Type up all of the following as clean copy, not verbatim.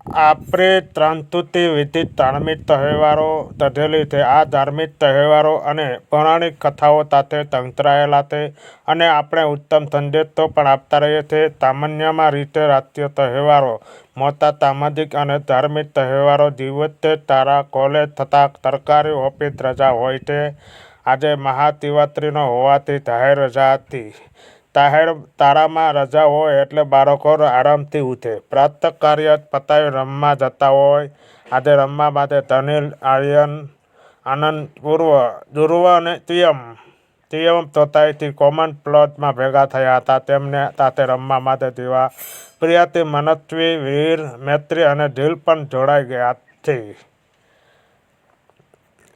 આપણે ત્રાંતુતિ વિધિ ધાર્મિક તહેવારો તધેલી છે. આ ધાર્મિક તહેવારો અને પૌરાણિક કથાઓ સાથે સંકળાયેલા છે અને આપણે ઉત્તમ સંદેશો પણ આપતા રહીએ છીએ. સામાન્યમાં રીતે રાષ્ટ્રીય તહેવારો, મોટા સામાજિક અને ધાર્મિક તહેવારો દિવસે તારા કોલેજ તથા સરકારી ઓફિસ રજા હોય છે. આજે મહાશિવરાત્રિનો હોવાથી જાહેર રજા હતી. તારામાં રજા હોય એટલે બાળકો આરામથી ઉઠે, પ્રાતઃકાર્ય પતાવી રમવા જતા હોય. આજે રમવા માટે ધનિલ, આર્યન, આનંદ, ધ્રુવ અને ટીએમ સોસાયટી કોમન પ્લોટમાં ભેગા થયા હતા. તેમને સાથે રમવા માટે દીવા, પ્રિયાતી, મનસ્વી, વીર, મૈત્રી અને દિલ પણ જોડાઈ ગયા છે.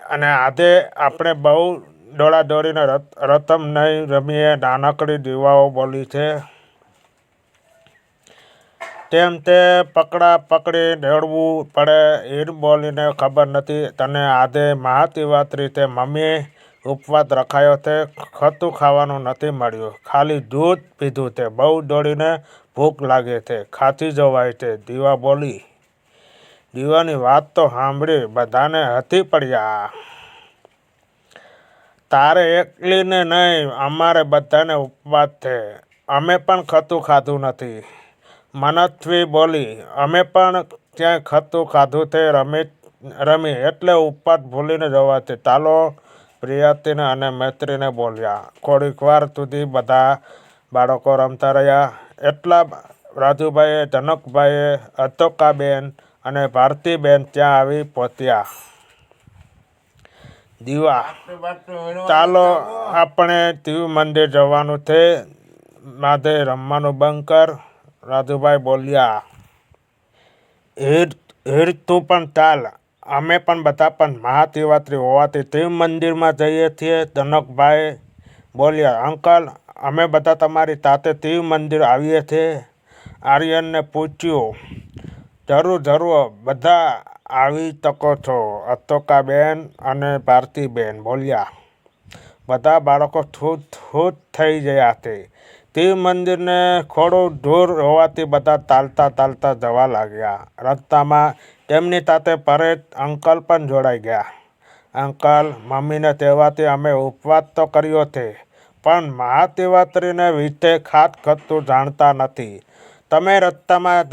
અને આજે આપણે બહુ દોડાદોડીને રતમ નહીં રમીએ, નાનકડી દીવાઓ બોલી છે. તેમ તે પકડા પકડી દોડવું પડે ઈર બોલીને ખબર નથી તને આજે મહાશિવરાત્રિ છે. મમ્મી ઉપવાસ રખાયો છે. ખતું ખાવાનું નથી મળ્યું, ખાલી દૂધ પીધું છે. બહુ દોડીને ભૂખ લાગે છે, ખાંસી જવાય છે, દીવા બોલી. દીવાની વાત તો સાંભળી બધાને હસી પડ્યા. તારે એકલીને નહીં, અમારે બધાને ઉપવાસ છે. અમે પણ ખતું ખાધું નથી, મનસ્વી બોલી. અમે પણ ક્યાંય ખતું ખાધું છે રમી એટલે ઉપવાસ ભૂલીને જવા છે. ચાલો, પ્રિયાતીને અને મૈત્રીને બોલ્યા. થોડીક વાર સુધી બધા બાળકો રમતા રહ્યા. એટલા રાજુભાઈએ, જનકભાઈએ, અશોકાબેન અને ભારતીબેન ત્યાં આવી પહોંચ્યા. દીવા, ચાલો આપણે શિવ મંદિર જવાનું છે. માધે રમવાનું બંધ કર, રાજુભાઈ બોલ્યા. હીર તું પણ ચાલ, અમે પણ બધા પણ મહાશિવરાત્રિ હોવાથી શિવ મંદિરમાં જઈએ છીએ, જનકભાઈ બોલ્યા. અંકલ, અમે બધા તમારી સાથે શિવ મંદિર આવીએ છીએ, આર્યનને પૂછ્યું. જરૂર, બધા આવી શકો છો, અશોકાબેન અને ભારતીબેન બોલ્યા. બધા બાળકો ખુશ થઈ ગયા છે. શિવ મંદિરને થોડું દૂર હોવાથી બધા ચાલતા જવા લાગ્યા. રસ્તામાં તેમની સાથે પરેશ અંકલ પણ જોડાઈ ગયા. અંકલ, મમ્મીને કહેવાથી અમે ઉપવાસ તો કર્યો છે, પણ મહાશિવરાત્રિને વિશે ખાસ કશું જાણતા નથી. તમે રસ્તામાં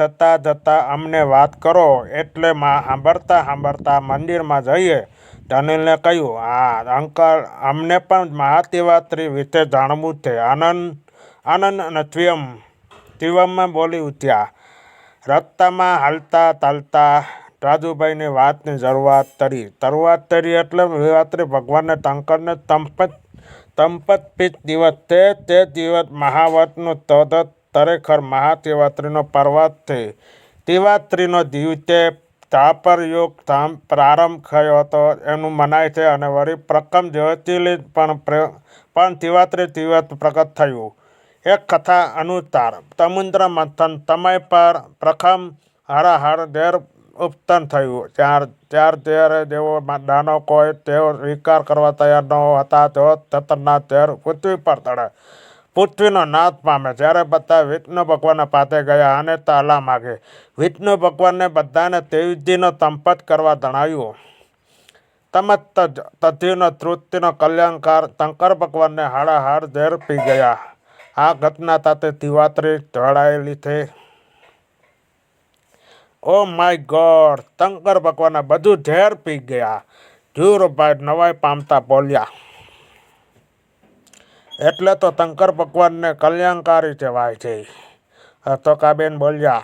જતા અમને વાત કરો એટલે સાંભળતા મંદિરમાં જઈએ, ધનિલને કહ્યું. હા અંકલ, અમને પણ મહાશિવરાત્રિ વિશે જાણવું છે. આનંદ અને શિવમ બોલી ઉઠ્યા. રસ્તામાં ચાલતા રાજુભાઈની વાતની શરૂઆત કરી એટલે શિવરાત્રિ ભગવાન શંકરને સમર્પિત દિવસ છે. તે દિવસ મહાવ્રતનું ખરેખર મહાશિવરાત્રિનો પર્વ છે. શિવરાત્રિના દિવસે દ્વાપર યુગ પ્રારંભ થયો હતો એવું મનાય છે અને વળી પ્રથમ જ્યોતિર્લિંગ પણ શિવરાત્રિ દિવસે પ્રગટ થયું. એક કથા અનુસાર સમુદ્ર મંથન સમય પર પ્રથમ હળાહળ ઝેર ઉત્પન્ન થયું. જ્યારે જેઓ દાનવ કોઈ તેઓ સ્વીકાર કરવા તૈયાર ન હતા તેઓ ખતરનાક ઝેર પૃથ્વી પર ચડે, પૃથ્વીનો નાશ પામે. જ્યારે બધા વિષ્ણુ ભગવાન પાસે ગયા અને સલાહ માગી, વિષ્ણુ ભગવાને બધાને શિવજીનો સંપર્ક કરવા જણાવ્યું. સમસ્ત સજીવનો સૃષ્ટિનો કલ્યાણકાર શંકર ભગવાનને હળાહળ ઝેર પી ગયા. આ ઘટના સાથે શિવરાત્રિ જોડાયેલી છે. ઓ માય ગોડ, શંકર ભગવાન બધું ઝેર પી ગયા, ધ્રુવભાઈ નવાઈ પામતા બોલ્યા. એટલે તો શંકર ભગવાનને કલ્યાણકારી કહેવાય છે, અશોકાબેન બોલ્યા.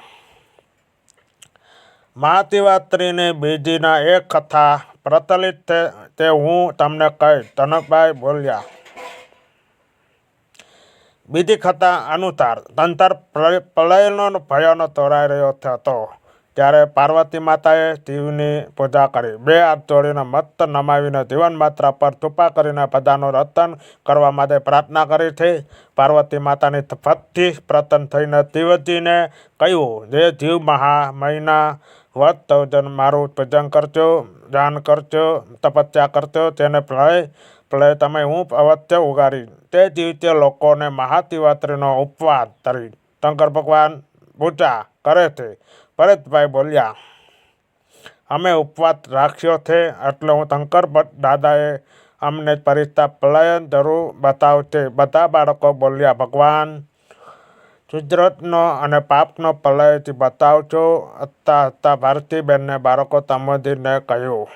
મહાશિવરાત્રિની બીજીના એક કથા પ્રચલિત છે તે હું તમને કહીશ, જનકભાઈ બોલ્યા. બીજી કથા અનુસાર સંસાર પ્રલયનો ભયાનો તોરાઈ રહ્યો હતો ત્યારે પાર્વતી માતાએ શિવની પૂજા કરી. બે હાથ જોડીને મસ્ત નમાવીને જીવનમાત્ર પર કૃપા કરીને બધાનું રક્ષણ કરવા માટે પ્રાર્થના કરી છે. પાર્વતી માતાની ભક્તિ પ્રસન્ન થઈને શિવજીને કહ્યું, જે જીવ મહિના વર્ષ 14 મારું પૂજન કરજો, ધ્યાન કરજો, તપસ્યા કરજો, તેને પ્રલય તમે હું અવશ્ય ઉગાડીશ. તે દિવસે લોકોને મહાશિવરાત્રિનો ઉપવાસ કરી શંકર ભગવાન પૂજા કરે છે. પરેશભાઈ બોલ્યા, અમે ઉપવાસ રાખ્યો છે એટલે હું શંકર દાદાએ અમને પરિતા પલાયન જરૂર બતાવશે. બધા બાળકો બોલ્યા, ભગવાન કુદરતનો અને પાપનો પલયથી બતાવજો. હતા ભારતીબેનને બાળકો સંબોધીને કહ્યું.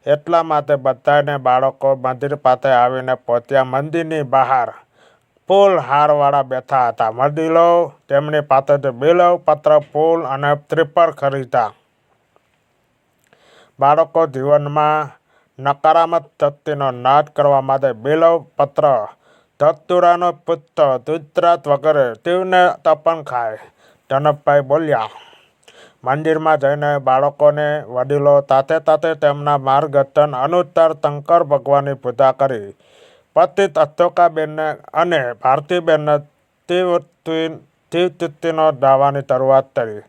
એટલા માટે બધાને બાળકો મંદિર પાસે આવીને પહોંચ્યા. મંદિરની બહાર ફૂલ હારવાળા બેઠા હતા. વડીલો તેમની પાસેથી બિલ્વ પત્ર, ફૂલ અને ત્રિફળ ખરીદ્યા. બાળકો જીવનમાં નકારાત્મક શક્તિનો નાશ કરવા માટે બિલ્વ પત્ર, ધતુરાનો પુષ્પ, દૂધરાજ વગેરે શિવને તર્પણ ખાય. જનકભાઈ બોલ્યા, મંદિરમાં જઈને બાળકોને વડીલો સાથે તેમના માર્ગદર્શન અનુસાર શંકર ભગવાનની પૂજા કરી. પછી અશોકાબેનને અને ભારતીબેનને શિવતુતિનો ગાવાની શરૂઆત કરી.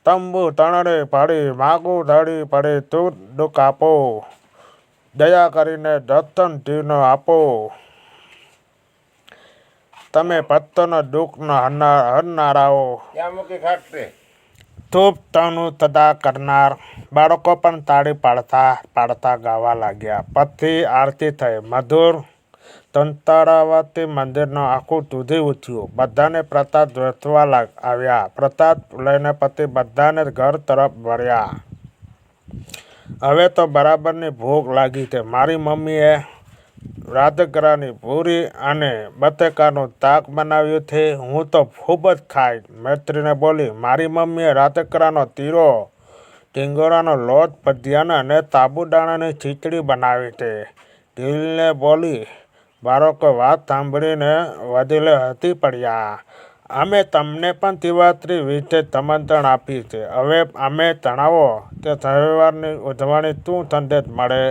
તંબુ તણડે પડી, માગું ધડી પડી, તું દુઃખ આપો, દયા કરીને દર્શન જીવનો આપો. તમે ભક્તોનો દુઃખ હરનારાઓ, શુભ તનું સદા કરનાર. બાળકો પણ તાળી પાડતા ગાવા લાગ્યા. પછી આરતી થઈ. મધુર સંતરાવતી મંદિરનું આખું ધૂધી ઉઠ્યું. બધાને પ્રસાદ વેચવા આવ્યા. પ્રસાદ લઈને પછી બધાને ઘર તરફ વળ્યા. હવે તો બરાબરની ભૂખ લાગી છે. મારી મમ્મીએ રાજગરાની પૂરી અને બટેકાનું શાક બનાવ્યું છે. હું તો ખૂબ જ ખાઈશ. મૈત્રીને બોલી, મારી મમ્મીએ રાજગરાનો શીરો, ટીંગોરાનો લોટ, ભજીયા અને સાબુદાણાની ખીચડી બનાવી છે. ઢીલને બોલી. બાળકો વાત સાંભળીને વડીલે હસી પડ્યા. અમે તમને પણ શિવરાત્રી વિશે સમજણ આપી છે. હવે અમે જણાવો તે તહેવારની ઉજવણી શું સંદેશ મળે?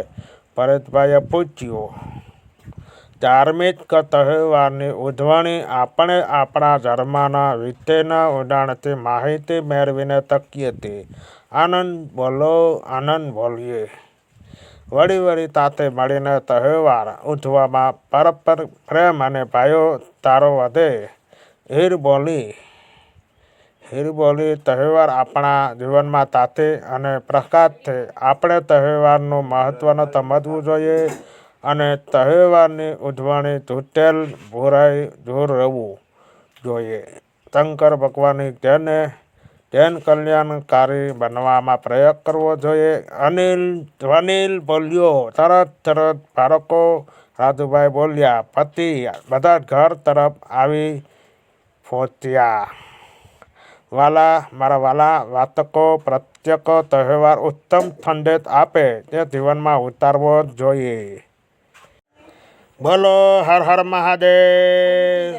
પરેશભાઈએ પૂછ્યું. ધાર્મિક તહેવારની ઉજવણી આપણે આપણા ધર્મના વિશેના ઊંડાણથી માહિતી મેળવીને શકીએ છીએ. આનંદ બોલીએ. વળી સાથે મળીને તહેવાર ઉજવવામાં પરસ્પર પ્રેમ અને ભાઈચારો વધે. હીર બોલી. તહેવાર આપણા જીવનમાં સાથી અને પ્રકાશ છે. આપણે તહેવારનું મહત્વ સમજવું જોઈએ અને તહેવારની ઉજવણી છૂટેલ ભૂરાઈ દૂર રહેવું જોઈએ. શંકર ભગવાનની જન કલ્યાણકારી બનવામાં પ્રયાસ કરવો જોઈએ. વડીલ બોલ્યો. સરસ બાળકો, રાજુભાઈ બોલ્યા. પછી બધા ઘર તરફ આવી પહોંચ્યા. મારા વાલા વાતકો, પ્રત્યેક તહેવાર ઉત્તમ સંદેશ આપે તે જીવનમાં ઉતારવો જોઈએ. બોલો હર હર મહાદેવ.